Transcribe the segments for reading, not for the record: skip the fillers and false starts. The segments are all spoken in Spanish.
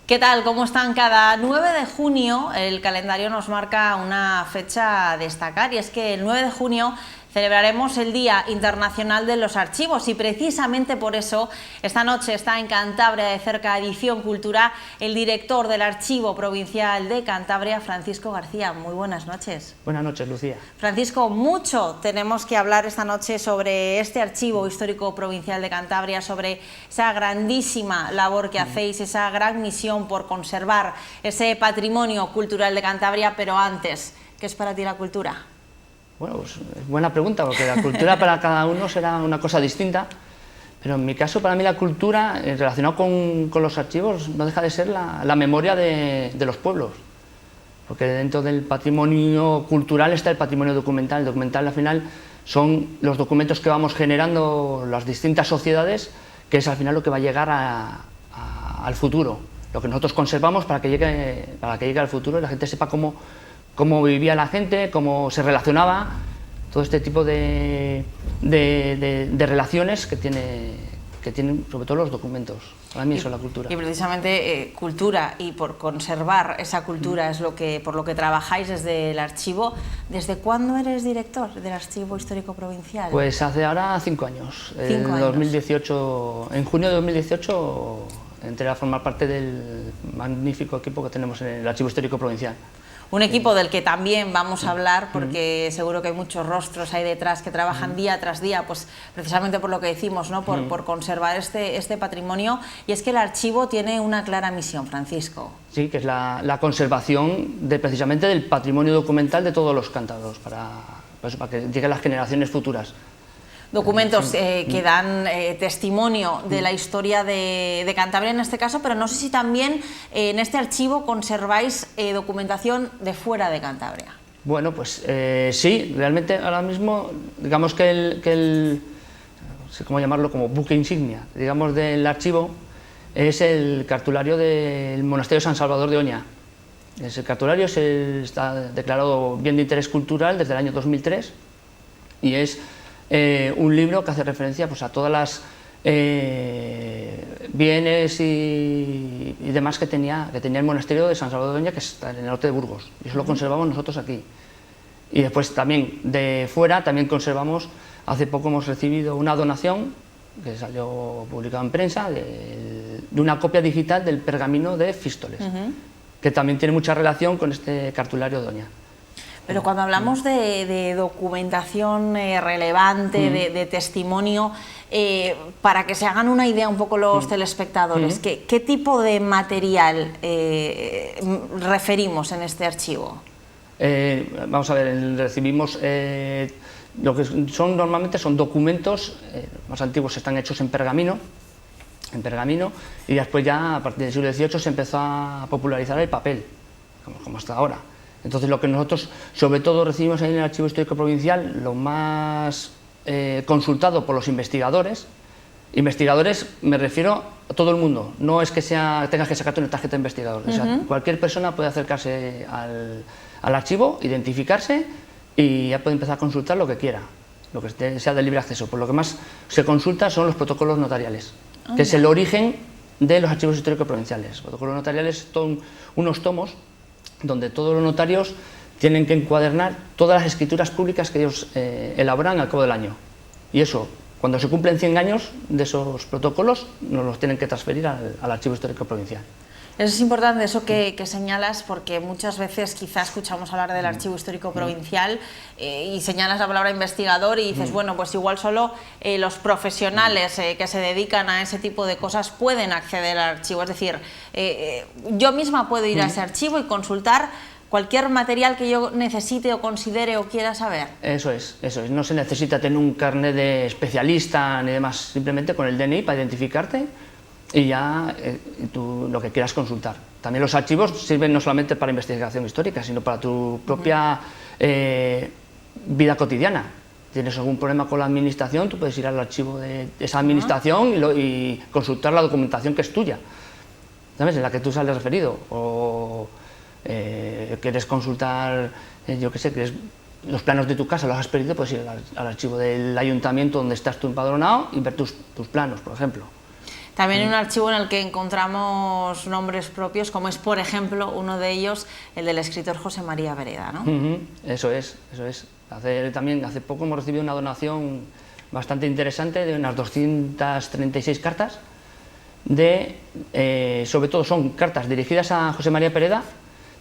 ¿Qué tal? ¿Cómo están? Cada 9 de junio el calendario nos marca una fecha a destacar, y es que el 9 de junio celebraremos el Día Internacional de los Archivos, y precisamente por eso esta noche está en Cantabria de cerca Edición Cultura el director del Archivo Provincial de Cantabria, Francisco García. Muy buenas noches. Buenas noches, Lucía. Francisco, mucho tenemos que hablar esta noche sobre este Archivo Histórico Provincial de Cantabria, sobre esa grandísima labor que hacéis, esa gran misión por conservar ese patrimonio cultural de Cantabria, pero antes, ¿qué es para ti la cultura? Bueno, pues buena pregunta, porque la cultura para cada uno será una cosa distinta, pero en mi caso, para mí la cultura, relacionada con los archivos, no deja de ser la memoria de los pueblos, porque dentro del patrimonio cultural está el patrimonio documental. El documental, al final, son los documentos que vamos generando las distintas sociedades, que es al final lo que va a llegar al futuro, lo que nosotros conservamos para que llegue al futuro y la gente sepa cómo vivía la gente, cómo se relacionaba, todo este tipo de relaciones que tienen sobre todo los documentos. Para mí eso es la cultura. Y precisamente cultura, y por conservar esa cultura es por lo que trabajáis desde el archivo. ¿Desde cuándo eres director del Archivo Histórico Provincial? Pues hace ahora 5 años. En 2018, en junio de 2018 entré a formar parte del magnífico equipo que tenemos en el Archivo Histórico Provincial. Un equipo del que también vamos a hablar, porque seguro que hay muchos rostros ahí detrás que trabajan día tras día, pues precisamente por lo que decimos, ¿no? Por conservar este patrimonio. Y es que el archivo tiene una clara misión, Francisco. Sí, que es la conservación precisamente del patrimonio documental de todos los cántabros, para que lleguen a las generaciones futuras. Documentos que dan testimonio de la historia de Cantabria en este caso, pero no sé si también en este archivo conserváis documentación de fuera de Cantabria. Bueno, pues sí, realmente ahora mismo, digamos que no sé cómo llamarlo, como buque insignia, digamos, del archivo, es el cartulario del Monasterio San Salvador de Oña. Ese cartulario está declarado bien de interés cultural desde el año 2003 y es un libro que hace referencia, pues, a todas las bienes y demás que tenía el monasterio de San Salvador de Oña, que está en el norte de Burgos, y eso lo conservamos nosotros aquí. Y después también de fuera también conservamos, hace poco hemos recibido una donación que salió publicada en prensa de una copia digital del pergamino de Fístoles, que también tiene mucha relación con este cartulario de Oña. Pero cuando hablamos de documentación relevante, de testimonio, para que se hagan una idea un poco los telespectadores, ¿qué tipo de material referimos en este archivo? Vamos a ver, recibimos lo que normalmente son documentos más antiguos, están hechos en pergamino, y después ya a partir del siglo XVIII se empezó a popularizar el papel, como hasta ahora. Entonces, lo que nosotros sobre todo recibimos ahí en el Archivo Histórico Provincial, lo más consultado por los investigadores me refiero a todo el mundo, no es que tengas que sacarte una tarjeta de investigador, o sea, cualquier persona puede acercarse al archivo, identificarse y ya puede empezar a consultar lo que quiera, lo que sea de libre acceso. Por lo que más se consulta son los protocolos notariales, que es el origen de los archivos históricos provinciales. Los protocolos notariales son unos tomos donde todos los notarios tienen que encuadernar todas las escrituras públicas que ellos elaboran al cabo del año. Y eso, cuando se cumplen 100 años de esos protocolos, nos los tienen que transferir al Archivo Histórico Provincial. Eso es importante, eso que señalas, porque muchas veces quizás escuchamos hablar del Archivo Histórico Provincial y señalas la palabra investigador y dices, bueno, pues igual solo los profesionales que se dedican a ese tipo de cosas pueden acceder al archivo. Es decir, yo misma puedo ir a ese archivo y consultar cualquier material que yo necesite o considere o quiera saber. Eso es. No se necesita tener un carnet de especialista ni demás, simplemente con el DNI para identificarte y ya tú lo que quieras consultar. También los archivos sirven no solamente para investigación histórica, sino para tu propia vida cotidiana. Tienes algún problema con la administración, tú puedes ir al archivo de esa administración y consultar la documentación que es tuya, ¿sabes?, en la que tú sales referido. O quieres consultar, yo qué sé, los planos de tu casa, los has perdido, puedes ir al archivo del ayuntamiento donde estás tú empadronado y ver tus planos, por ejemplo. También un archivo en el que encontramos nombres propios, como es, por ejemplo, uno de ellos, el del escritor José María Pereda, ¿no? Eso es. Hace poco hemos recibido una donación bastante interesante de unas 236 cartas, sobre todo son cartas dirigidas a José María Pereda,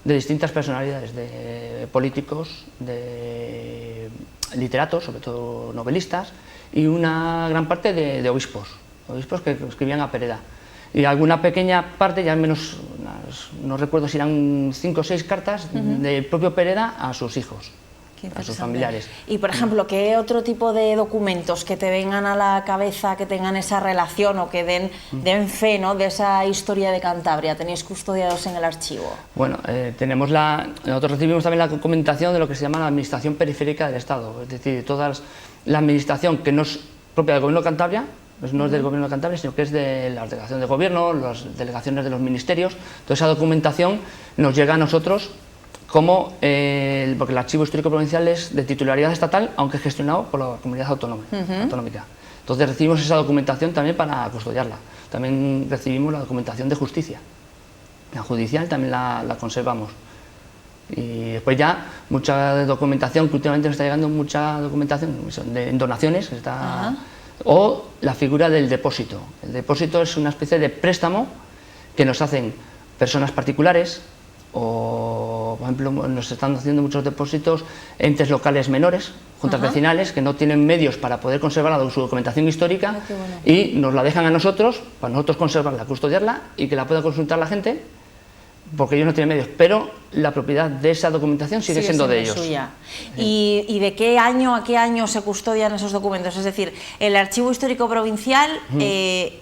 de distintas personalidades, de políticos, de literatos, sobre todo novelistas, y una gran parte de obispos que escribían a Pereda. Y alguna pequeña parte, ya al menos, no recuerdo si eran 5 o 6 cartas del propio Pereda a sus hijos, a sus familiares. Y, por ejemplo, ¿qué otro tipo de documentos que te vengan a la cabeza, que tengan esa relación o que den fe, ¿no?, de esa historia de Cantabria tenéis custodiados en el archivo? Bueno, nosotros recibimos también la documentación de lo que se llama la Administración Periférica del Estado, es decir, toda la administración que no es propia del Gobierno de Cantabria, no es del Gobierno de Cantabria, sino que es de la delegación de gobierno, las delegaciones de los ministerios. Toda esa documentación nos llega a nosotros porque el Archivo Histórico Provincial es de titularidad estatal, aunque gestionado por la comunidad autonómica. Entonces recibimos esa documentación también para custodiarla. También recibimos la documentación de justicia, la judicial también la conservamos. Y después ya mucha documentación, que últimamente nos está llegando mucha documentación en donaciones, o la figura del depósito. El depósito es una especie de préstamo que nos hacen personas particulares, o por ejemplo nos están haciendo muchos depósitos entes locales menores, juntas vecinales, que no tienen medios para poder conservar su documentación histórica, y nos la dejan a nosotros, para nosotros conservarla, custodiarla y que la pueda consultar la gente, porque ellos no tienen medios, pero la propiedad de esa documentación sigue siendo de ellos. Suya. ¿Y de qué año a qué año se custodian esos documentos? Es decir, el Archivo Histórico Provincial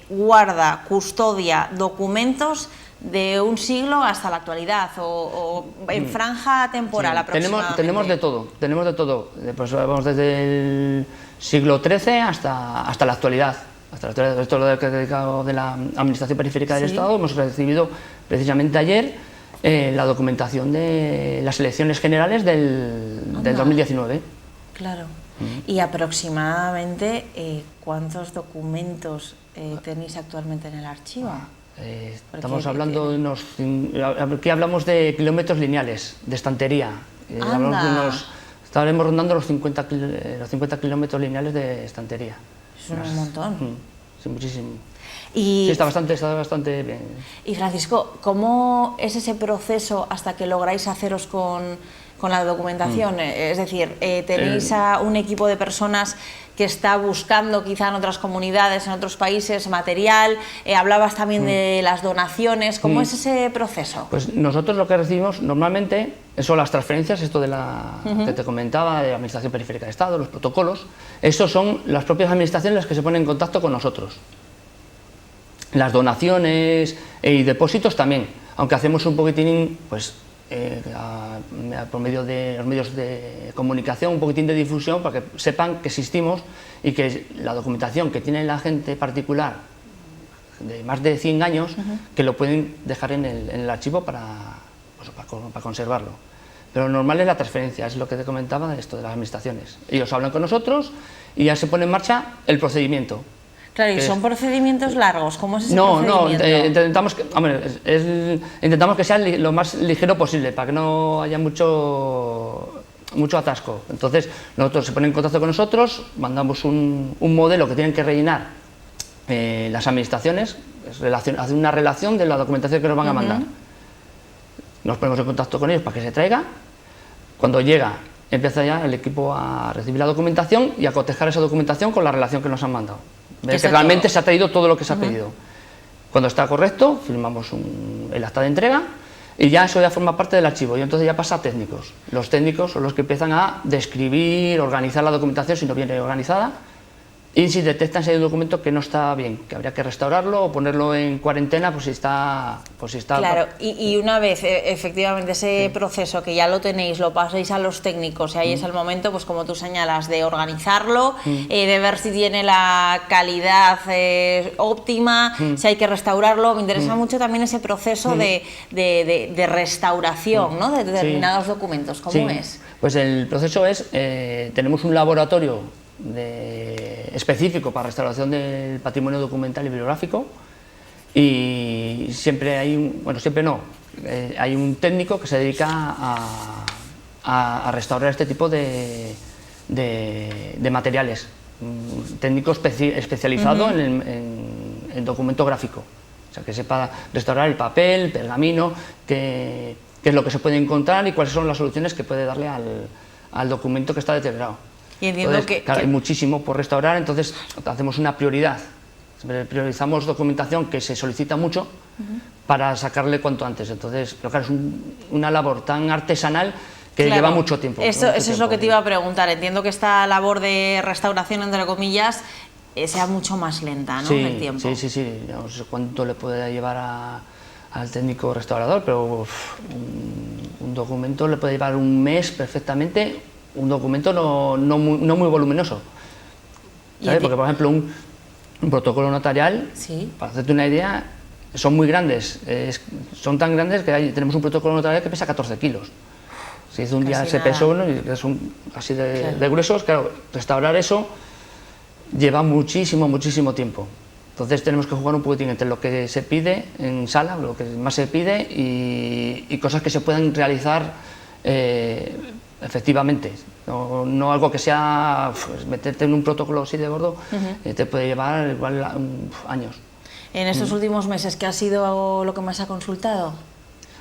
guarda, custodia documentos de un siglo hasta la actualidad, o en franja temporal aproximadamente. Tenemos de todo, pues vamos desde el siglo XIII hasta la actualidad. Esto lo que he dedicado de la Administración Periférica del Estado. Hemos recibido precisamente ayer la documentación de las elecciones generales del 2019. Claro. ¿Y aproximadamente cuántos documentos tenéis actualmente en el archivo? Estamos hablando de aquí hablamos de kilómetros lineales, de estantería. Estaremos rondando los 50 kilómetros lineales de estantería. Es un montón. Sí, muchísimo. Sí, está bastante bien. Y Francisco, ¿cómo es ese proceso hasta que lográis haceros con la documentación? Es decir, ¿tenéis a un equipo de personas que está buscando quizá en otras comunidades, en otros países, material? Hablabas también de las donaciones. ¿Cómo es ese proceso? Pues nosotros lo que recibimos normalmente son las transferencias, esto de que te comentaba, de la Administración Periférica del Estado, los protocolos. Esos son las propias administraciones las que se ponen en contacto con nosotros. Las donaciones y depósitos también, aunque hacemos un poquitín, pues, por medio de los medios de comunicación, un poquitín de difusión, para que sepan que existimos y que la documentación que tiene la gente particular de más de 100 años, que lo pueden dejar en el archivo para conservarlo. Pero lo normal es la transferencia, es lo que te comentaba de esto de las administraciones. Ellos hablan con nosotros y ya se pone en marcha el procedimiento. Claro, ¿y son procedimientos largos? ¿Cómo es ese procedimiento? Intentamos que sea lo más ligero posible, para que no haya mucho atasco. Entonces, nosotros se ponen en contacto con nosotros, mandamos un modelo que tienen que rellenar las administraciones, hacen una relación de la documentación que nos van a mandar. Nos ponemos en contacto con ellos para que se traiga. Cuando llega, empieza ya el equipo a recibir la documentación y a cotejar esa documentación con la relación que nos han mandado. Ver que realmente se ha traído todo lo que se ha pedido. Cuando está correcto, firmamos el acta de entrega y ya eso ya forma parte del archivo, y entonces ya pasa a técnicos. Los técnicos son los que empiezan a describir, organizar la documentación si no viene organizada, y si detectan si hay un documento que no está bien, que habría que restaurarlo o ponerlo en cuarentena, pues si está... Claro, y una vez efectivamente ese proceso que ya lo tenéis, lo paséis a los técnicos, y ahí es el momento, pues como tú señalas, de organizarlo, de ver si tiene la calidad óptima, si hay que restaurarlo. Me interesa mucho también ese proceso de restauración, ¿no?, de determinados documentos. ¿Cómo es? Pues el proceso es, tenemos un laboratorio específico para restauración del patrimonio documental y bibliográfico, y siempre hay hay un técnico que se dedica a restaurar este tipo de materiales, un técnico especializado en documento gráfico, o sea, que sepa restaurar el papel, el pergamino, qué es lo que se puede encontrar y cuáles son las soluciones que puede darle al documento que está deteriorado. Y entiendo Claro, hay muchísimo por restaurar, entonces hacemos una prioridad. Priorizamos documentación que se solicita mucho para sacarle cuanto antes. Entonces, pero claro, es una labor tan artesanal que lleva mucho tiempo. Eso es lo que te iba a preguntar. Entiendo que esta labor de restauración, entre comillas, sea mucho más lenta, ¿no? En el tiempo. Sí. No sé cuánto le puede llevar al técnico restaurador, pero un documento le puede llevar un mes perfectamente, un documento no muy voluminoso. ¿Sabes? Porque, por ejemplo, un protocolo notarial, para hacerte una idea, son muy grandes, son tan grandes que tenemos un protocolo notarial que pesa 14 kilos. Se hizo un día, se pesó uno y son así de gruesos. Claro, restaurar eso lleva muchísimo tiempo. Entonces tenemos que jugar un poquitín entre lo que se pide en sala, lo que más se pide, y cosas que se pueden realizar efectivamente. No algo que sea meterte en un protocolo así de gordo, te puede llevar igual años. En estos últimos meses, ¿qué ha sido lo que más ha consultado?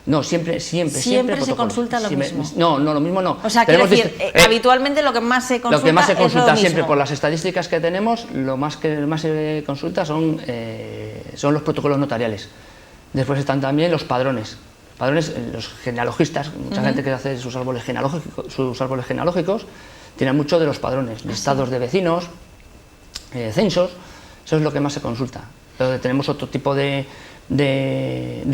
No, siempre se consulta lo mismo. No, lo mismo no. O sea, quiero decir, habitualmente lo que más se consulta, lo que más se consulta es lo siempre mismo. por las estadísticas que tenemos, lo más que más se consulta son los protocolos notariales. Después están también los padrones. Los genealogistas, mucha gente que hace sus árboles genealógicos, tienen mucho de los padrones, listados de vecinos, censos, eso es lo que más se consulta. Pero tenemos otro tipo de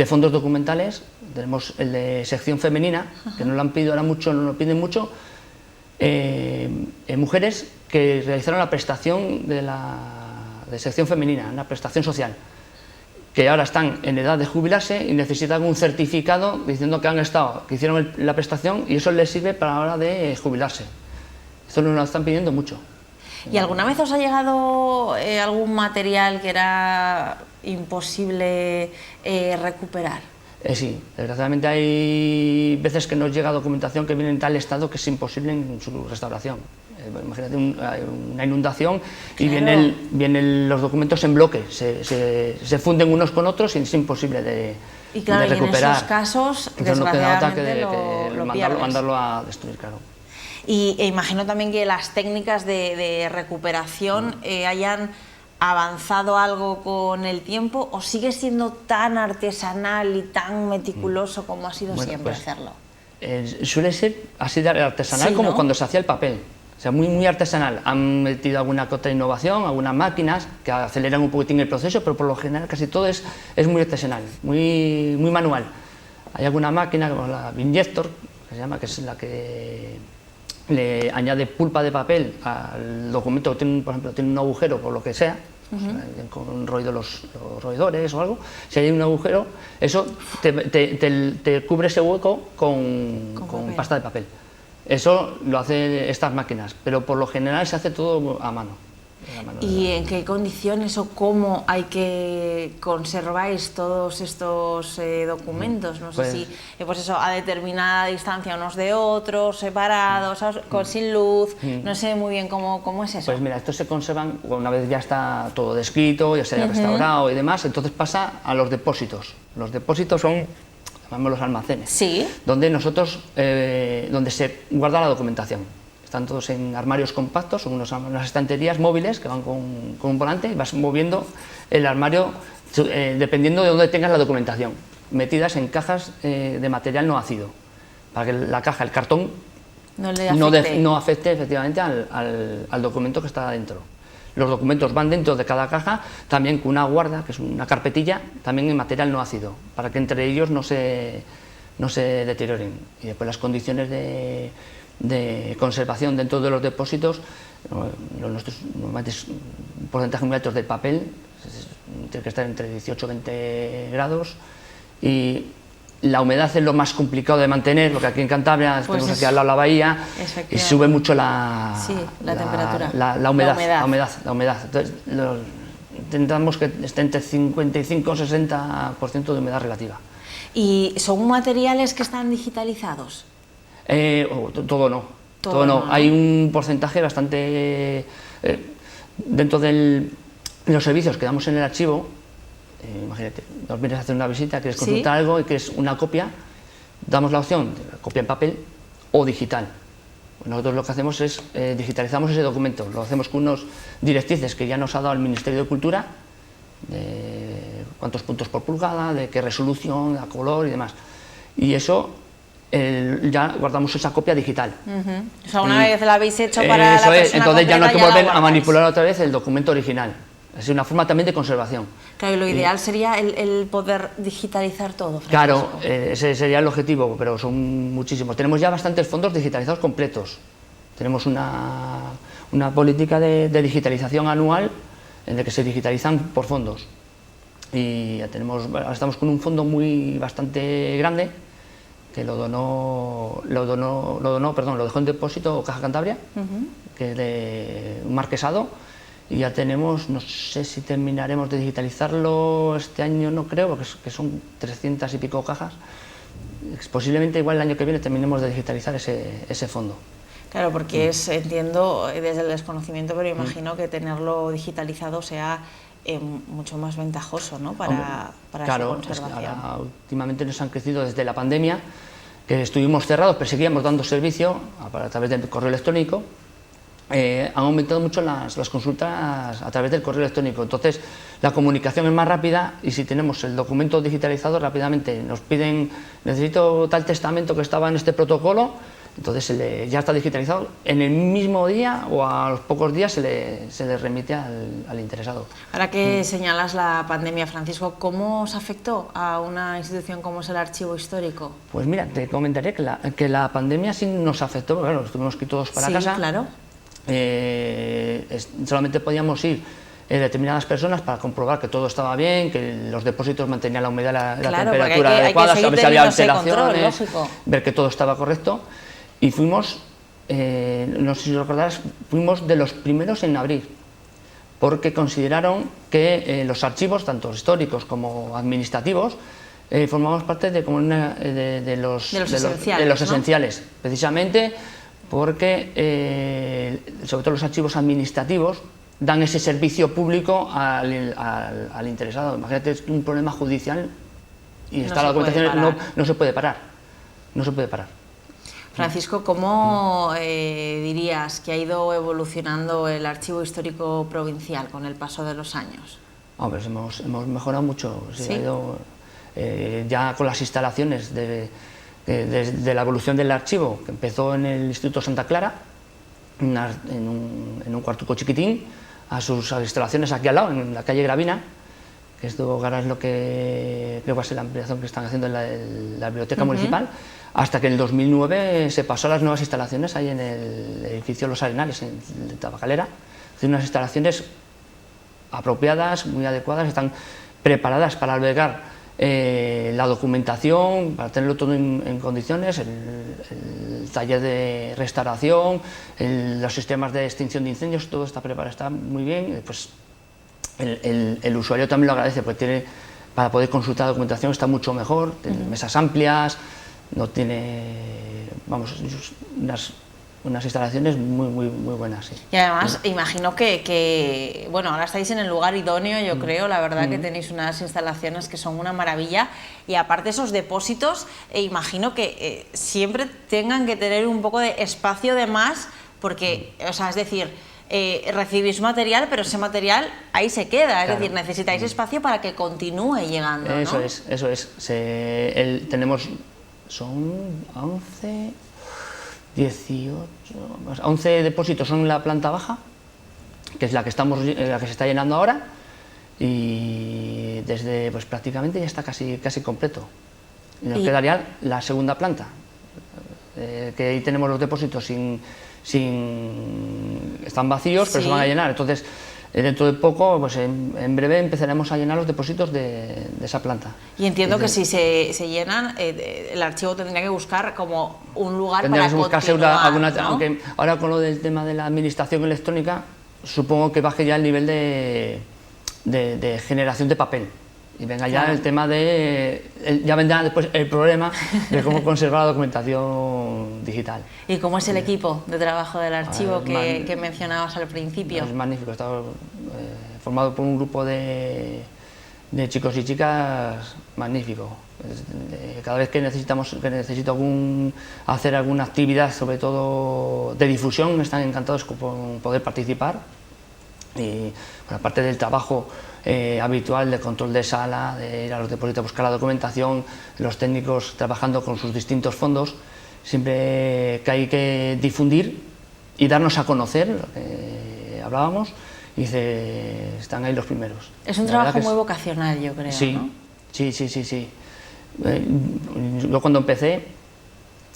fondos documentales, tenemos el de sección femenina, que nos lo han pedido ahora mucho, nos lo piden mucho, mujeres que realizaron la prestación de sección femenina, una prestación social, que ahora están en edad de jubilarse y necesitan un certificado diciendo que hicieron la prestación, y eso les sirve para la hora de jubilarse. Eso nos lo están pidiendo mucho. ¿Y alguna vez os ha llegado algún material que era imposible recuperar? Sí, desgraciadamente hay veces que nos llega documentación que viene en tal estado que es imposible en su restauración. Imagínate una inundación y vienen los documentos en bloque, se funden unos con otros y es imposible de recuperar. Y claro, y en esos casos, desgraciadamente, lo pierdes. Mandarlo a destruir, claro. Y imagino también que las técnicas de recuperación hayan avanzado algo con el tiempo, o sigue siendo tan artesanal y tan meticuloso como ha sido siempre hacerlo. Suele ser así de artesanal, como cuando se hacía el papel. O sea, muy artesanal. Han metido alguna otra innovación, algunas máquinas que aceleran un poquitín el proceso, pero por lo general casi todo es muy artesanal, muy manual. Hay alguna máquina como la Vinyector, que se llama, que es la que le añade pulpa de papel al documento que tiene, por ejemplo, tiene un agujero por lo que sea, con roído los roedores o algo. Si hay un agujero, eso te cubre ese hueco con pasta de papel. Eso lo hacen estas máquinas, pero por lo general se hace todo a mano. ¿Y en qué condiciones o cómo hay que conserváis todos estos documentos? No sé si pues eso, a determinada distancia unos de otros, separados, sin luz, no sé muy bien cómo es eso. Pues mira, estos se conservan una vez ya está todo descrito, ya se haya restaurado y demás, entonces pasa a los depósitos. Los depósitos son, llamamos los almacenes, donde donde se guarda la documentación. Están todos en armarios compactos, son unas estanterías móviles que van con un volante y vas moviendo el armario dependiendo de dónde tengas la documentación, metidas en cajas de material no ácido, para que la caja, el cartón, no afecte efectivamente al documento que está dentro. Los documentos van dentro de cada caja, también con una guarda, que es una carpetilla, también en material no ácido, para que entre ellos no se deterioren. Y después las condiciones de conservación dentro de los depósitos, normalmente es un porcentaje muy alto del papel, tiene que estar entre 18 y 20 grados, y la humedad es lo más complicado de mantener, porque aquí en Cantabria tenemos aquí al lado la bahía y sube mucho la temperatura. La humedad. Entonces, intentamos que esté entre 55 y 60% de humedad relativa. ¿Y son materiales que están digitalizados? Todo no. Todo no. Hay un porcentaje bastante... dentro de los servicios que damos en el archivo, imagínate, nos vienes a hacer una visita, quieres consultar algo y quieres una copia, damos la opción de copia en papel o digital. Nosotros lo que hacemos es digitalizamos ese documento, lo hacemos con unos directrices que ya nos ha dado el Ministerio de Cultura, de cuántos puntos por pulgada, de qué resolución, a color y demás. Y eso ya guardamos esa copia digital. O sea, una vez la habéis hecho para la persona entonces ya no hay que completa, volver a manipular otra vez el documento original. Es una forma también de conservación. Claro, y lo ideal sería el poder digitalizar todo, Francisco. Claro, ese sería el objetivo, pero son muchísimos. Tenemos ya bastantes fondos digitalizados completos. Tenemos una política de digitalización anual en la que se digitalizan por fondos. Y ya ahora estamos con un fondo bastante grande que lo dejó en depósito Caja Cantabria, que es de un marquesado. Y ya tenemos, no sé si terminaremos de digitalizarlo este año, no creo, porque son 300 y pico cajas. Posiblemente igual el año que viene terminemos de digitalizar ese fondo. Claro, porque entiendo desde el desconocimiento, pero imagino que tenerlo digitalizado sea mucho más ventajoso, ¿no? para claro, su conservación. Es que ahora, últimamente nos han crecido desde la pandemia, que estuvimos cerrados, pero seguíamos dando servicio a través del correo electrónico. Han aumentado mucho las consultas a través del correo electrónico, entonces la comunicación es más rápida y si tenemos el documento digitalizado rápidamente nos piden, necesito tal testamento que estaba en este protocolo, entonces ya está digitalizado, en el mismo día o a los pocos días se le remite al interesado. Ahora que señalas la pandemia, Francisco, ¿cómo os afectó a una institución como es el Archivo Histórico? Pues mira, te comentaré que la pandemia sí nos afectó, claro, estuvimos aquí todos para casa. Sí, claro. Solamente podíamos ir determinadas personas para comprobar que todo estaba bien, que los depósitos mantenían la humedad, la temperatura adecuada, saber si había alteraciones, ver que todo estaba correcto. Y fuimos, no sé si lo recordarás, fuimos de los primeros en abrir, porque consideraron que los archivos, tanto históricos como administrativos, formábamos parte de los esenciales, precisamente porque, sobre todo los archivos administrativos, dan ese servicio público al interesado. Imagínate, es un problema judicial y está la documentación, no se puede parar, no se puede parar. Francisco, ¿cómo dirías que ha ido evolucionando el Archivo Histórico Provincial con el paso de los años? Pues hemos mejorado mucho. ¿Sí? Ha ido, ya con las instalaciones de la evolución del archivo, que empezó en el Instituto Santa Clara, en un cuartuco chiquitín, a sus instalaciones aquí al lado, en la calle Gravina, que esto ahora es lo que creo que va a ser la ampliación que están haciendo en la biblioteca municipal, hasta que en el 2009 se pasó a las nuevas instalaciones ahí en el edificio Los Arenales, en Tabacalera. Unas instalaciones apropiadas, muy adecuadas, están preparadas para albergar la documentación, para tenerlo todo en condiciones, el taller de restauración, los sistemas de extinción de incendios, todo está preparado, está muy bien. Pues el usuario también lo agradece, porque para poder consultar la documentación está mucho mejor, tiene mesas amplias, no tiene, unas instalaciones muy buenas. Sí. Y además, imagino que bueno, ahora estáis en el lugar idóneo, yo creo, la verdad que tenéis unas instalaciones que son una maravilla, y aparte esos depósitos, imagino que siempre tengan que tener un poco de espacio de más, porque, o sea, es decir, recibís material, pero ese material ahí se queda, es decir, necesitáis espacio para que continúe llegando, ¿no? Eso es. Tenemos, son 11 depósitos son en la planta baja, que es la que se está llenando ahora, y desde, pues prácticamente ya está casi completo. Y nos quedaría la segunda planta, que ahí tenemos los depósitos están vacíos, pero se van a llenar. Entonces, dentro de poco, pues en breve empezaremos a llenar los depósitos de esa planta. Y entiendo que si se llenan, el archivo tendría que buscar como un lugar para continuar, ¿no? Aunque ahora con lo del tema de la administración electrónica, supongo que baje ya el nivel de de generación de papel. Y venga ya Claro. el tema ya vendrá después el problema de cómo conservar la documentación digital. ¿Y cómo es el equipo de trabajo del archivo ver, que mencionabas al principio? Es magnífico, está formado por un grupo de chicos y chicas magnífico. Cada vez que necesito hacer alguna actividad, sobre todo de difusión, están encantados con poder participar. Y bueno, aparte del trabajo habitual de control de sala, de ir a los depósitos a buscar la documentación, los técnicos trabajando con sus distintos fondos, siempre que hay que difundir y darnos a conocer, lo que hablábamos, y están ahí los primeros. Es un trabajo muy vocacional, yo creo, sí, ¿no? Sí. Yo cuando empecé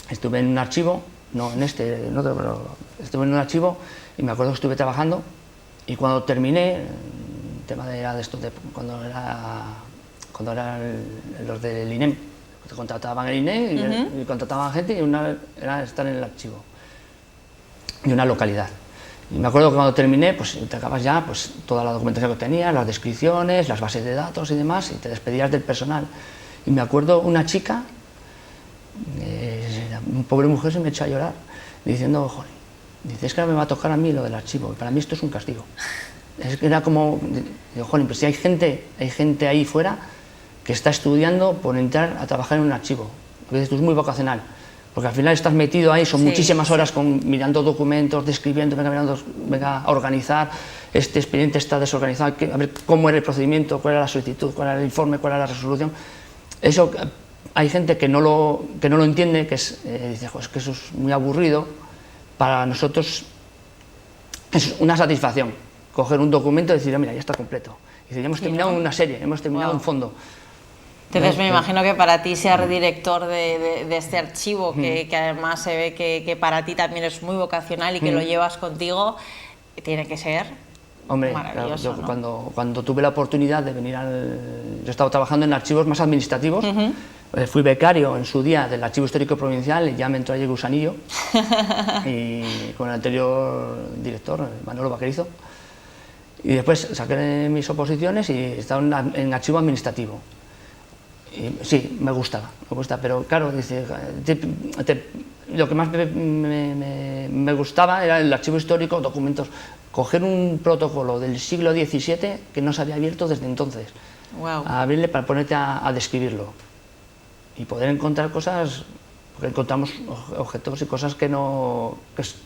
estuve en un archivo, no en este, en otro, pero estuve en un archivo y me acuerdo que estuve trabajando, y cuando terminé, el tema era de esto, cuando eran los del INEM, te contrataban el INEM y contrataban gente, y una era estar en el archivo de una localidad. Y me acuerdo que cuando terminé, pues te acabas ya pues, toda la documentación que tenías, las descripciones, las bases de datos y demás, y te despedías del personal. Y me acuerdo una chica, una pobre mujer, se me echó a llorar, diciendo, joder, dice, es que ahora me va a tocar a mí lo del archivo, y para mí esto es un castigo. Es que era como, digo, joder, pues si hay gente ahí fuera que está estudiando por entrar a trabajar en un archivo, porque esto es muy vocacional, porque al final estás metido ahí, son muchísimas horas mirando documentos, describiendo, venga a organizar, este expediente está desorganizado, a ver cómo era el procedimiento, cuál era la solicitud, cuál era el informe, cuál era la resolución. Eso hay gente que no lo entiende, que dice, es que eso es muy aburrido. Para nosotros es una satisfacción coger un documento y decir, mira, ya está completo. Y dice, ya hemos terminado una serie, hemos terminado un fondo. Entonces me imagino que para ti ser director de este archivo, que además se ve que para ti también es muy vocacional y que lo llevas contigo, tiene que ser maravilloso, claro, yo, ¿no? cuando tuve la oportunidad de venir yo estaba trabajando en archivos más administrativos, fui becario en su día del Archivo Histórico Provincial y ya me entró allí gusanillo, y con el anterior director, Manolo Vaquerizo, y después saqué mis oposiciones y estaba en archivo administrativo. Y, sí, me gusta, pero claro, dice, lo que más me gustaba era el archivo histórico, documentos, coger un protocolo del siglo XVII que no se había abierto desde entonces, a abrirle para ponerte a describirlo y poder encontrar cosas, porque encontramos objetos y cosas que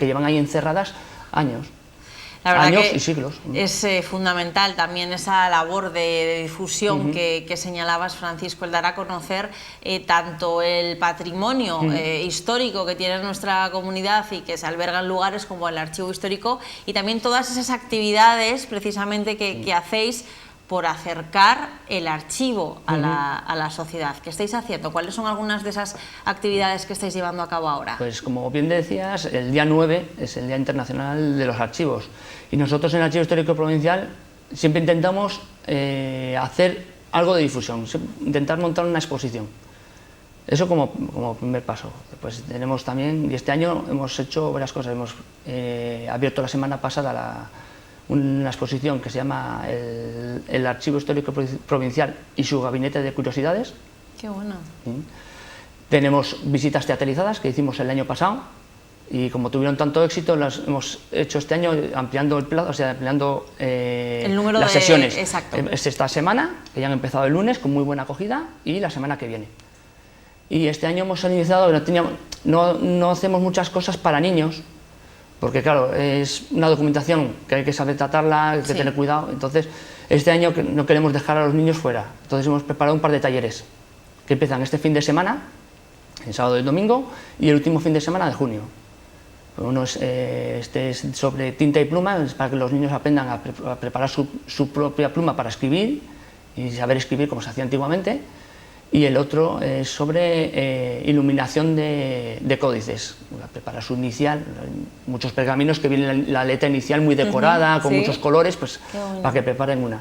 llevan ahí encerradas años. La verdad años que y siglos. Es fundamental también esa labor de difusión que señalabas, Francisco, el dar a conocer tanto el patrimonio histórico que tiene nuestra comunidad y que se alberga en lugares como el Archivo Histórico, y también todas esas actividades precisamente que hacéis por acercar el archivo a la sociedad. ¿Qué estáis haciendo? ¿Cuáles son algunas de esas actividades que estáis llevando a cabo ahora? Pues como bien decías, el día 9 es el Día Internacional de los Archivos, y nosotros en el Archivo Histórico Provincial siempre intentamos hacer algo de difusión, intentar montar una exposición. Eso como primer paso. Después tenemos también, y este año hemos hecho varias cosas. Hemos abierto la semana pasada una exposición que se llama el Archivo Histórico Provincial y su Gabinete de Curiosidades. ¡Qué bueno! Tenemos visitas teatralizadas que hicimos el año pasado, y como tuvieron tanto éxito, las hemos hecho este año ampliando el plazo, o sea, ampliando el número las sesiones. Exacto. Es esta semana, que ya han empezado el lunes con muy buena acogida, y la semana que viene. Y este año hemos iniciado, no hacemos muchas cosas para niños, porque claro, es una documentación que hay que saber tratarla, hay que tener cuidado. Entonces, este año no queremos dejar a los niños fuera. Entonces hemos preparado un par de talleres que empiezan este fin de semana, el sábado y el domingo, y el último fin de semana de junio. Uno es sobre tinta y pluma, es para que los niños aprendan a preparar su propia pluma para escribir y saber escribir como se hacía antiguamente. Y el otro es sobre iluminación de códices, preparar su inicial, muchos pergaminos que vienen la letra inicial muy decorada, con muchos colores, pues para que preparen una.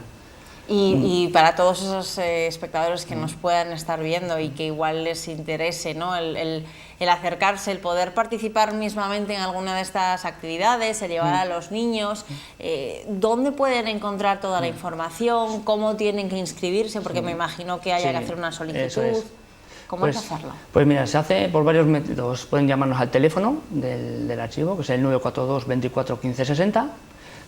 Y para todos esos espectadores que nos puedan estar viendo y que igual les interese, ¿no? el acercarse, el poder participar mismamente en alguna de estas actividades, el llevar a los niños, ¿dónde pueden encontrar toda la información? ¿Cómo tienen que inscribirse? Porque me imagino que haya que hacer una solicitud. ¿Cómo hay que hacerlo? Pues mira, se hace por varios métodos. Pueden llamarnos al teléfono del archivo, que es el 942 24 15 60.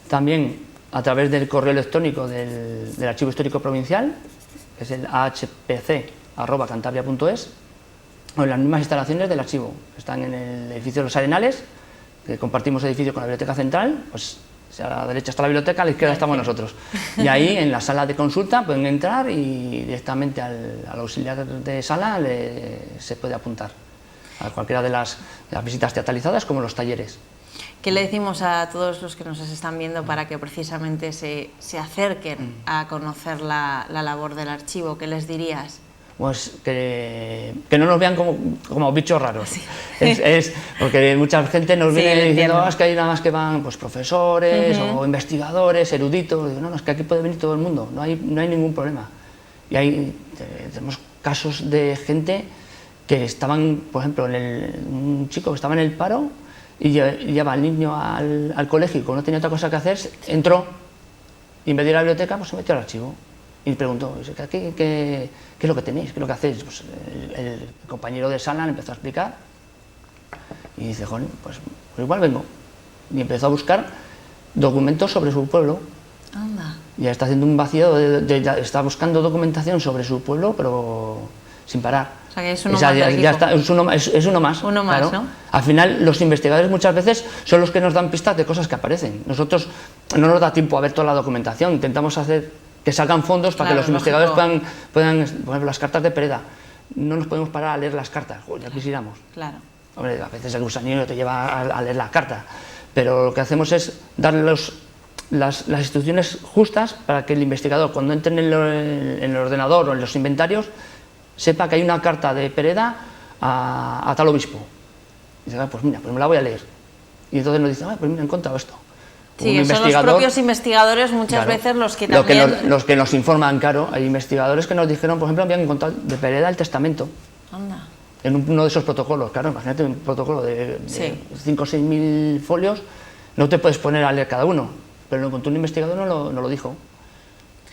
También a través del correo electrónico del Archivo Histórico Provincial, que es el ahpc@cantabria.es, o en las mismas instalaciones del archivo, que están en el edificio de Los Arenales, que compartimos edificio con la Biblioteca Central. Pues a la derecha está la biblioteca, a la izquierda estamos nosotros. Y ahí, en la sala de consulta, pueden entrar y directamente al auxiliar de sala se puede apuntar a cualquiera de las visitas teatralizadas como los talleres. ¿Qué le decimos a todos los que nos están viendo para que precisamente se acerquen a conocer la labor del archivo? ¿Qué les dirías? Pues que no nos vean como bichos raros. Sí. Porque mucha gente nos viene diciendo, es que hay nada más que van pues, profesores o investigadores, eruditos. Digo, no, es que aquí puede venir todo el mundo, no hay ningún problema. Y tenemos casos de gente que estaban, por ejemplo, un chico que estaba en el paro y lleva al niño al colegio y como no tenía otra cosa que hacer, entró y en vez de ir a la biblioteca, pues se metió al archivo y preguntó, ¿qué es lo que tenéis? ¿Qué es lo que hacéis? Pues el compañero de sala le empezó a explicar y dice, joder, pues igual vengo. Y empezó a buscar documentos sobre su pueblo. Anda. Y está haciendo un vacío, está buscando documentación sobre su pueblo, pero sin parar. O sea, que es uno más del equipo. Ya está, es uno más. Uno más, claro. ¿no? Al final, los investigadores muchas veces son los que nos dan pistas de cosas que aparecen. Nosotros no nos da tiempo a ver toda la documentación, intentamos hacer que salgan fondos para que los investigadores puedan, por ejemplo, las cartas de Pereda. No nos podemos parar a leer las cartas, ya quisiéramos. Claro. Hombre, a veces el gusanillo te lleva a leer la carta, pero lo que hacemos es darle las instrucciones justas para que el investigador, cuando entre en el ordenador o en los inventarios, sepa que hay una carta de Pereda a tal obispo. Y dice, pues mira, pues me la voy a leer. Y entonces nos dice, pues mira, he encontrado esto. Sí, son los propios investigadores muchas veces los que también... Los que nos informan, claro. Hay investigadores que nos dijeron, por ejemplo, habían encontrado de Pereda el testamento. Anda. En uno de esos protocolos, claro, imagínate un protocolo de 5 o 6 mil folios, no te puedes poner a leer cada uno, pero lo encontró un investigador, no lo dijo.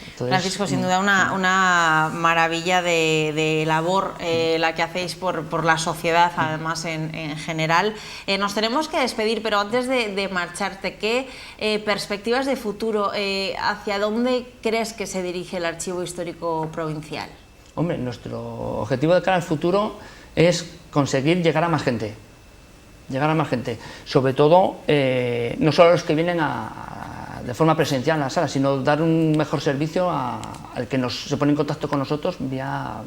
Entonces, Francisco, sin duda una maravilla de labor la que hacéis por la sociedad, además en general. Nos tenemos que despedir, pero antes de marcharte, ¿qué perspectivas de futuro, hacia dónde crees que se dirige el Archivo Histórico Provincial? Hombre, nuestro objetivo de cara al futuro es conseguir llegar a más gente. Sobre todo, no solo a los que vienen de forma presencial a la sala, sino dar un mejor servicio al que se pone en contacto con nosotros vía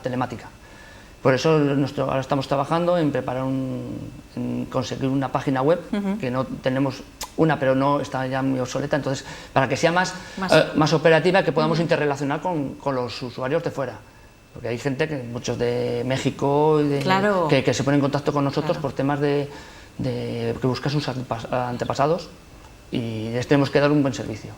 telemática. Por eso ahora estamos trabajando en preparar en conseguir una página web, que no tenemos una, pero no está ya muy obsoleta, entonces para que sea más operativa, que podamos interrelacionar con los usuarios de fuera. Porque hay gente, muchos de México, que se ponen en contacto con nosotros por temas que buscan sus antepasados, y les tenemos que dar un buen servicio.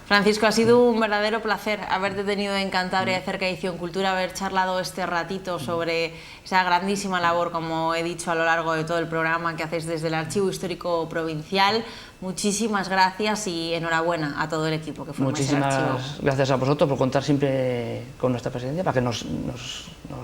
Francisco, ha sido un verdadero placer haberte tenido en Cantabria de Cerca Edición Cultura, haber charlado este ratito sobre esa grandísima labor, como he dicho a lo largo de todo el programa, que hacéis desde el Archivo Histórico Provincial. Muchísimas gracias y enhorabuena a todo el equipo que forma ese archivo. Muchísimas gracias a vosotros por contar siempre con nuestra presencia, para que nos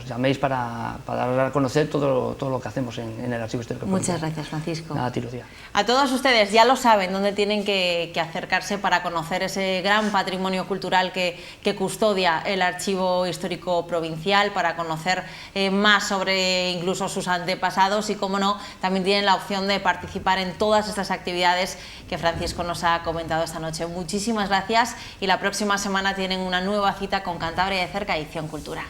llaméis para dar a conocer todo lo que hacemos en el Archivo Histórico Provincial. Muchas gracias, Francisco. Nada, a ti, Lucía. A todos ustedes, ya lo saben, dónde tienen que acercarse para conocer ese gran patrimonio cultural que custodia el Archivo Histórico Provincial, para conocer más sobre incluso sus antepasados y, como no, también tienen la opción de participar en todas estas actividades que Francisco nos ha comentado esta noche. Muchísimas gracias y la próxima semana tienen una nueva cita con Cantabria de Cerca Edición Cultura.